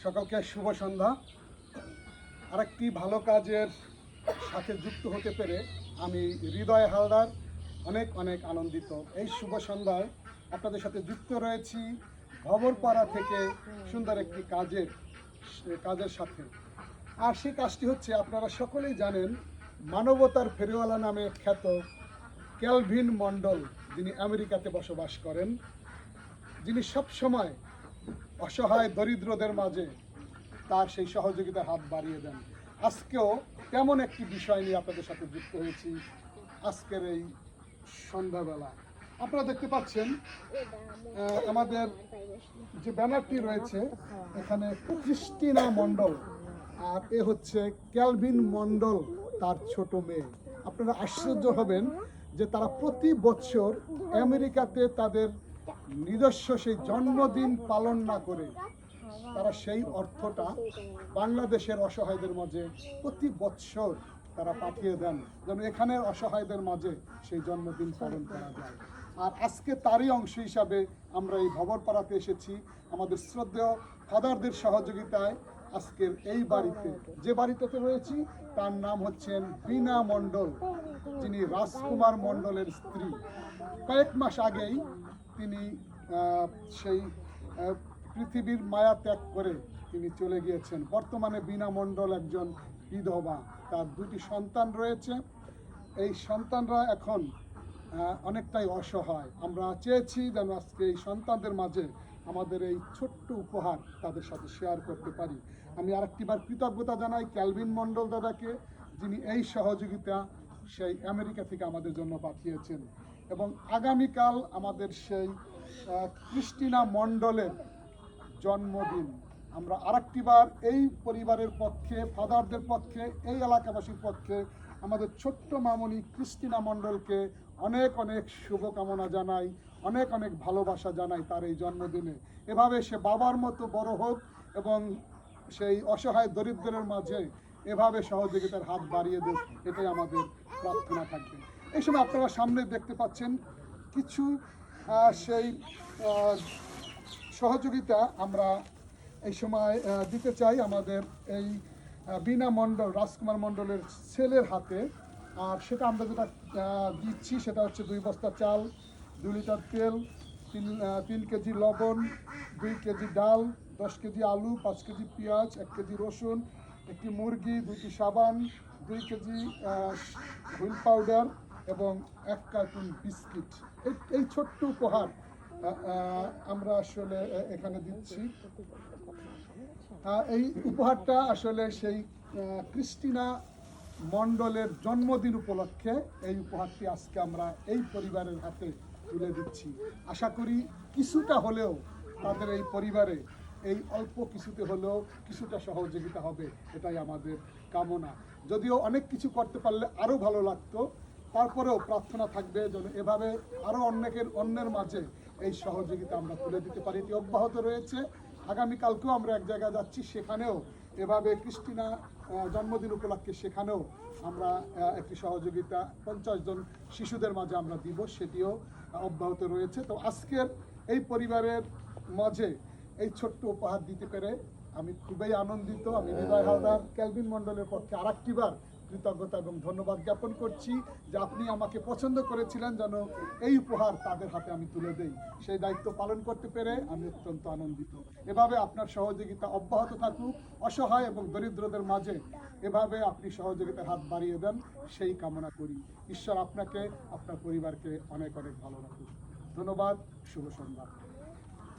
সকলকে শুভ সন্ধ্যা। আরেকটি ভালো কাজের সাথে যুক্ত হতে পেরে আমি হৃদয় হালদার অনেক অনেক আনন্দিত। এই শুভ সন্ধ্যায় আপনাদের সাথে যুক্ত রয়েছি ভবরপাড়া থেকে সুন্দর একটি কাজের সাথে। আর সেই কাজটি হচ্ছে, আপনারা সকলেই জানেন, মানবতার ফেরিওয়ালা নামে খ্যাত ক্যালভিন মণ্ডল, যিনি আমেরিকাতে বসবাস করেন, যিনি সবসময় অসহায় দরিদ্রদের মাঝে তার সেই সহযোগিতার হাত বাড়িয়ে দেন। আজকেও তেমন একটি বিষয় নিয়ে আপনাদের সাথে যুক্ত হয়েছি আজকের এই সন্ধ্যাবেলা। আপনারা দেখতে পাচ্ছেন আমাদের যে ব্যানারটি রয়েছে, এখানে ক্রিস্টিনা মণ্ডল আর এ হচ্ছে ক্যালভিন মণ্ডল, তার ছোট মেয়ে। আপনারা আশ্চর্য হবেন যে তারা প্রতি বছর আমেরিকাতে তাদের নিজস্ব সেই জন্মদিন পালন না করে তারা সেই অর্থটা বাংলাদেশের অসহায়দের মাঝে প্রতি বছর তারা পাঠিয়ে দেন, যেন এখানের অসহায়দের মাঝে সেই জন্মদিন পালন করা যায়। আর আজকে তারই অংশ হিসাবে আমরা এই ভবরপাড়াতে এসেছি আমাদের শ্রদ্ধেয় ফাদারদের সহযোগিতায়। আজকের এই বাড়িতে, যে বাড়িটাতে রয়েছি, তার নাম হচ্ছেন বীণা মণ্ডল, যিনি রাজকুমার মণ্ডলের স্ত্রী। কয়েক মাস আগেই তিনি সেই পৃথিবীর মায়া ত্যাগ করে তিনি চলে গিয়েছেন। বর্তমানে বীণা মণ্ডল একজন বিধবা, তার দুটি সন্তান রয়েছে। এই সন্তানরা এখন অনেকটাই অসহায়। আমরা চেয়েছি যেন আজকে এই সন্তানদের মাঝে আমাদের এই ছোট্ট উপহার তাদের সাথে শেয়ার করতে পারি। আমি আরেকটিবার কৃতজ্ঞতা জানাই ক্যালভিন মণ্ডল দাদাকে, যিনি এই সহযোগিতা সেই আমেরিকা থেকে আমাদের জন্য পাঠিয়েছেন। এবং আগামীকাল আমাদের সেই ক্রিস্টিনা মণ্ডলের জন্মদিন। আমরা আরেকটিবার এই পরিবারের পক্ষে, ফাদারদের পক্ষে, এই এলাকাবাসীর পক্ষে আমাদের ছোট্ট মামনি ক্রিস্টিনা মণ্ডলকে অনেক অনেক শুভকামনা জানাই, অনেক অনেক ভালোবাসা জানাই তার এই জন্মদিনে। এভাবে সে বাবার মতো বড় হোক এবং সেই অসহায় দরিদ্রের মাঝে এভাবে সহযোগিতার হাত বাড়িয়ে দেয়, এটাই আমাদের প্রার্থনা থাকবে। এই সময় আপনারা সামনে দেখতে পাচ্ছেন কিছু সেই সহযোগিতা আমরা এই সময় দিতে চাই আমাদের এই বীণা মণ্ডল, রাজকুমার মণ্ডলের ছেলের হাতে। আর সেটা আমরা যেটা দিচ্ছি সেটা হচ্ছে 2 বস্তা চাল, 2 লিটার তেল, 3 কেজি লবণ, 2 কেজি ডাল, 10 কেজি আলু, 5 কেজি পেঁয়াজ, 1 কেজি রসুন, একটি মুরগি, 2টি সাবান, 2 কেজি হুইল পাউডার এবং 1 কার্টুন বিস্কিট। এই ছোট্ট উপহার আমরা আসলে এখানে দিচ্ছি। এই উপহারটা আসলে সেই ক্রিস্টিনা মণ্ডলের জন্মদিন উপলক্ষে এই উপহারটি আজকে আমরা এই পরিবারের হাতে তুলে দিচ্ছি। আশা করি কিছুটা হলেও তাদের এই পরিবারে এই অল্প কিছুতে হলেও কিছুটা সহযোগিতা হবে, এটাই আমাদের কামনা। যদিও অনেক কিছু করতে পারলে আরও ভালো লাগতো, তারপরেও প্রার্থনা থাকবে যেন এভাবে আরও অন্যের মাঝে এই সহযোগিতা আমরা তুলে দিতে পারি। এটি অব্যাহত রয়েছে। আগামীকালকেও আমরা এক জায়গায় যাচ্ছি, সেখানেও এভাবে ক্রিস্টিনা জন্মদিন উপলক্ষে সেখানেও আমরা একটি সহযোগিতা 50 জন শিশুদের মাঝে আমরা দিব, সেটিও অব্যাহত রয়েছে। তো আজকের এই পরিবারের মাঝে এই ছোট্ট উপহার দিতে পেরে আমি খুবই আনন্দিত। আমি হৃদয় হালদার ক্যালভিন মণ্ডলের পক্ষে আরেকটিবার কৃতজ্ঞতা এবং ধন্যবাদ জ্ঞাপন করছি যে আপনি আমাকে পছন্দ করেছিলেন যেন এই উপহার তাদের হাতে আমি তুলে দেই। সেই দায়িত্ব পালন করতে পেরে আমি অত্যন্ত আনন্দিত। এভাবে আপনার সহযোগিতা অব্যাহত থাকুক, অসহায় এবং দরিদ্রদের মাঝে এভাবে আপনি সহযোগিতার হাত বাড়িয়ে দেন, সেই কামনা করি। ঈশ্বর আপনাকে, আপনার পরিবারকে অনেক অনেক ভালো রাখুন। ধন্যবাদ। শুভ সন্ধ্যা।